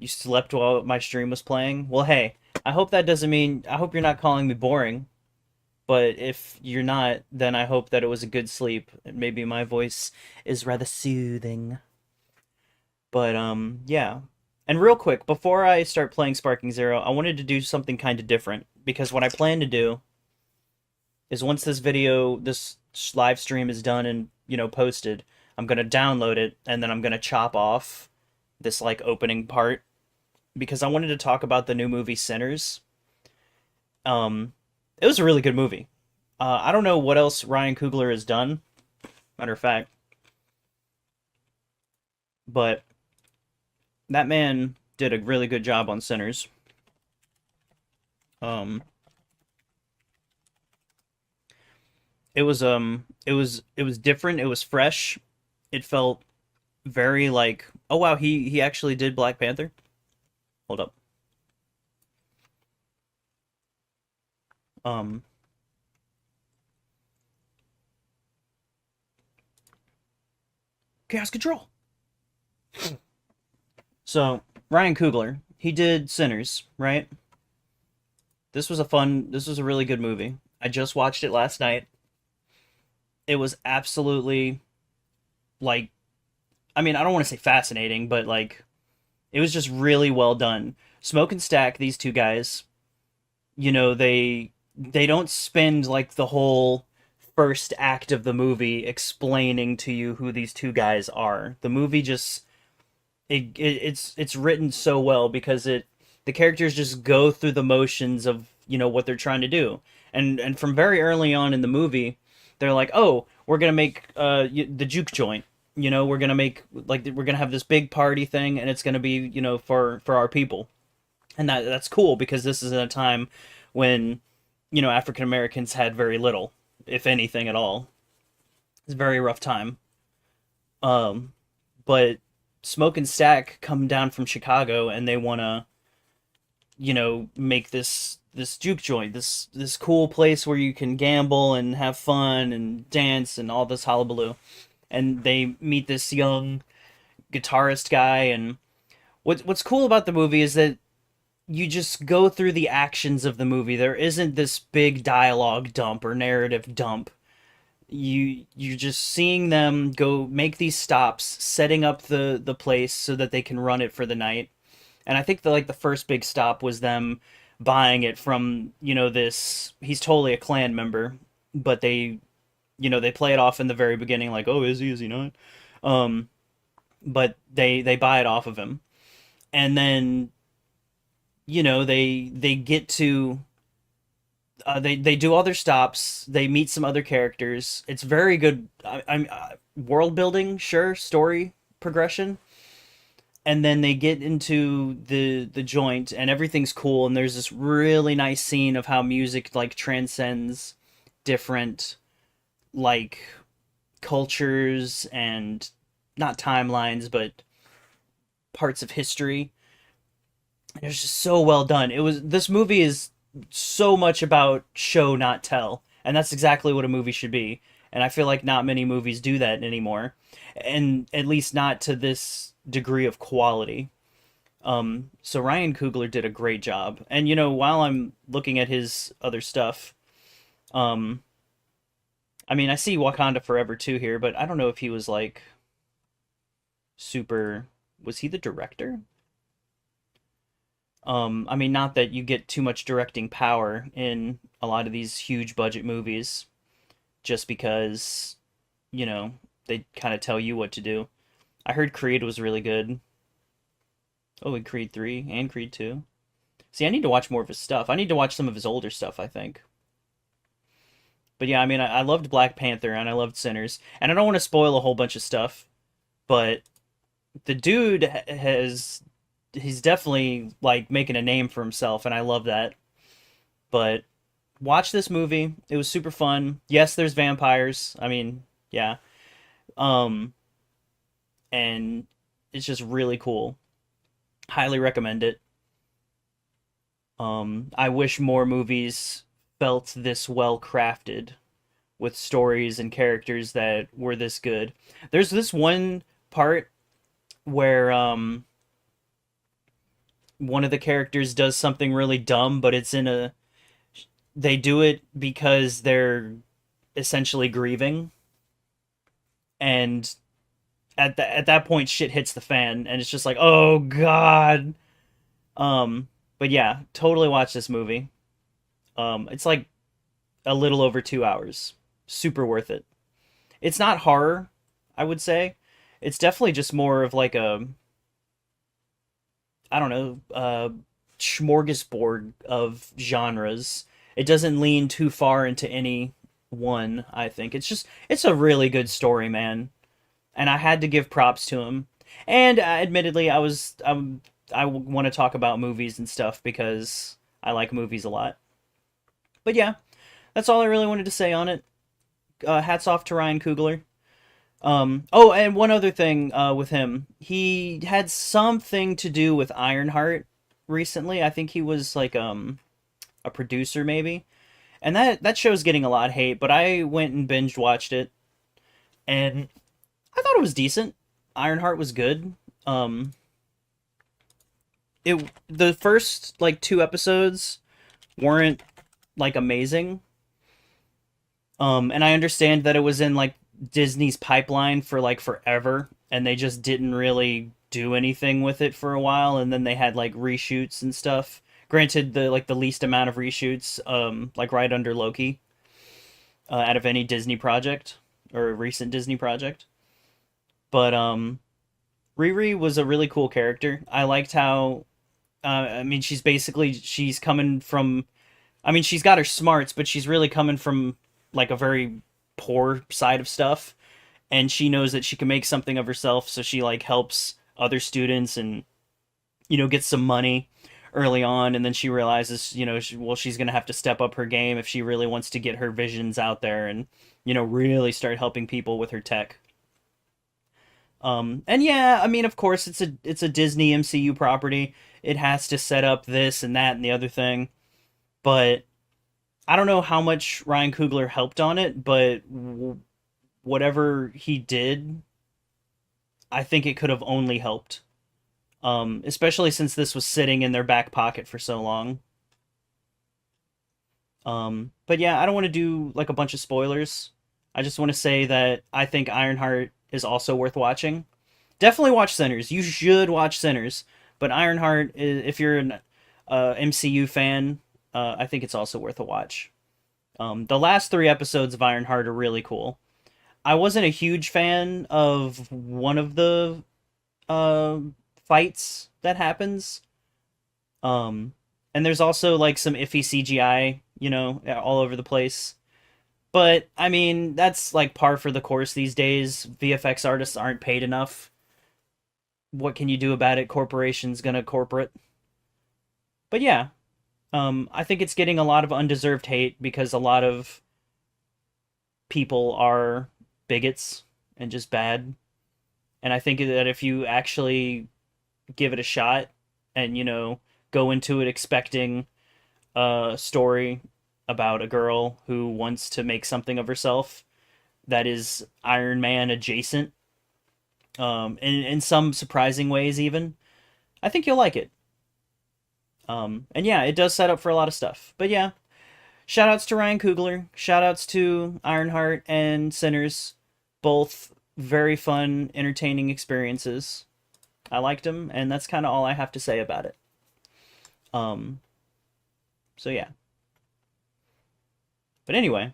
You slept while my stream was playing. Well, hey, I hope that doesn't mean. I hope you're not calling me boring. But if you're not, then I hope that it was a good sleep. And maybe my voice is rather soothing. But yeah. And real quick, before I start playing Sparking Zero, I wanted to do something kind of different because what I plan to do is once this live stream is done and posted, I'm gonna download it and then I'm gonna chop off this like opening part because I wanted to talk about the new movie Sinners. Um, it was a really good movie. I don't know what else Ryan Coogler has done, matter of fact, but that man did a really good job on Sinners. Um, it was different. It was fresh. It felt very like, oh wow, he actually did Black Panther. Hold up. Um, Chaos Control. So Ryan Coogler, he did Sinners, right? This was a really good movie. I just watched it last night. It was absolutely like, I mean, I don't want to say fascinating, but like, it was just really well done. Smoke and Stack, these two guys, they don't spend like the whole first act of the movie explaining to you who these two guys are. The movie just it's written so well because it the characters just go through the motions of what they're trying to do, and from very early on in the movie, they're like, oh, we're gonna make the juke joint. We're gonna make like we're gonna have this big party thing, and it's gonna be for our people, and that's cool because this is in a time when African Americans had very little, if anything at all. It's a very rough time. Um, but Smoke and Stack come down from Chicago and they want to, make this juke joint, this cool place where you can gamble and have fun and dance and all this hullabaloo. And they meet this young guitarist guy. And what's cool about the movie is that you just go through the actions of the movie. There isn't this big dialogue dump or narrative dump. You're just seeing them go make these stops, setting up the place so that they can run it for the night. And I think the first big stop was them buying it from, this he's totally a clan member, but they play it off in the very beginning like, "Oh, is he not?" Um but they buy it off of him. And then, they get to they do all their stops. They meet some other characters. It's very good. I'm world building, sure, story progression, and then they get into the joint, and everything's cool. And there's this really nice scene of how music like transcends different like cultures and not timelines, but parts of history. It was just so well done. This movie is so much about show not tell, and that's exactly what a movie should be. And I feel like not many movies do that anymore, and at least not to this degree of quality. So Ryan Coogler did a great job. And while I'm looking at his other stuff, um, I mean, I see Wakanda Forever 2 here, but I don't know if he was like super. Was he the director? I mean, not that you get too much directing power in a lot of these huge budget movies, just because, you know, they kind of tell you what to do. I heard Creed was really good. Oh, and Creed 3 and Creed 2. See, I need to watch more of his stuff. I need to watch some of his older stuff, I think. But yeah, I mean, I loved Black Panther and I loved Sinners. And I don't want to spoil a whole bunch of stuff, but the dude he's definitely like making a name for himself, and I love that. But watch this movie. It was super fun. Yes, there's vampires. I mean, yeah. Um, and it's just really cool. Highly recommend it. I wish more movies felt this well crafted with stories and characters that were this good. There's this one part where one of the characters does something really dumb, but it's in a they do it because they're essentially grieving, and at that point shit hits the fan and it's just like, "Oh god." But yeah, totally watch this movie. It's like a little over 2 hours. Super worth it. It's not horror, I would say. It's definitely just more of like a, I don't know, smorgasbord of genres. It doesn't lean too far into any one, I think. It's a really good story, man. And I had to give props to him. And admittedly, I want to talk about movies and stuff because I like movies a lot. But yeah, that's all I really wanted to say on it. Hats off to Ryan Coogler. Oh, and one other thing with him, he had something to do with Ironheart recently. I think he was like a producer maybe, and that show's getting a lot of hate. But I went and binge watched it, and I thought it was decent. Ironheart was good. The first like 2 episodes weren't like amazing. And I understand that it was in like Disney's pipeline for like forever, and they just didn't really do anything with it for a while, and then they had like reshoots and stuff. Granted, the least amount of reshoots, like right under Loki, out of any Disney project or a recent Disney project. But Riri was a really cool character. I liked how, I mean, she's coming from, I mean, she's got her smarts, but she's really coming from like a very poor side of stuff, and she knows that she can make something of herself, so she like helps other students and gets some money early on, and then she realizes she's gonna have to step up her game if she really wants to get her visions out there and really start helping people with her tech. And yeah, I mean, of course, it's a Disney MCU property. It has to set up this and that and the other thing, but I don't know how much Ryan Coogler helped on it, but whatever he did, I think it could have only helped. Especially since this was sitting in their back pocket for so long. But yeah, I don't want to do like a bunch of spoilers. I just want to say that I think Ironheart is also worth watching. Definitely watch Sinners. You should watch Sinners. But Ironheart, if you're an MCU fan, I think it's also worth a watch. The last 3 episodes of Ironheart are really cool. I wasn't a huge fan of one of the uh, fights that happens. And there's also like some iffy CGI, all over the place. But I mean, that's like par for the course these days. VFX artists aren't paid enough. What can you do about it? Corporations gonna corporate. But yeah, I think it's getting a lot of undeserved hate because a lot of people are bigots and just bad. And I think that if you actually give it a shot and, go into it expecting a story about a girl who wants to make something of herself that is Iron Man adjacent, in some surprising ways, even, I think you'll like it. And yeah, it does set up for a lot of stuff. But yeah, shout outs to Ryan Coogler, shout outs to Ironheart and Sinners. Both very fun, entertaining experiences. I liked them, and that's kind of all I have to say about it. Um, so yeah. But anyway,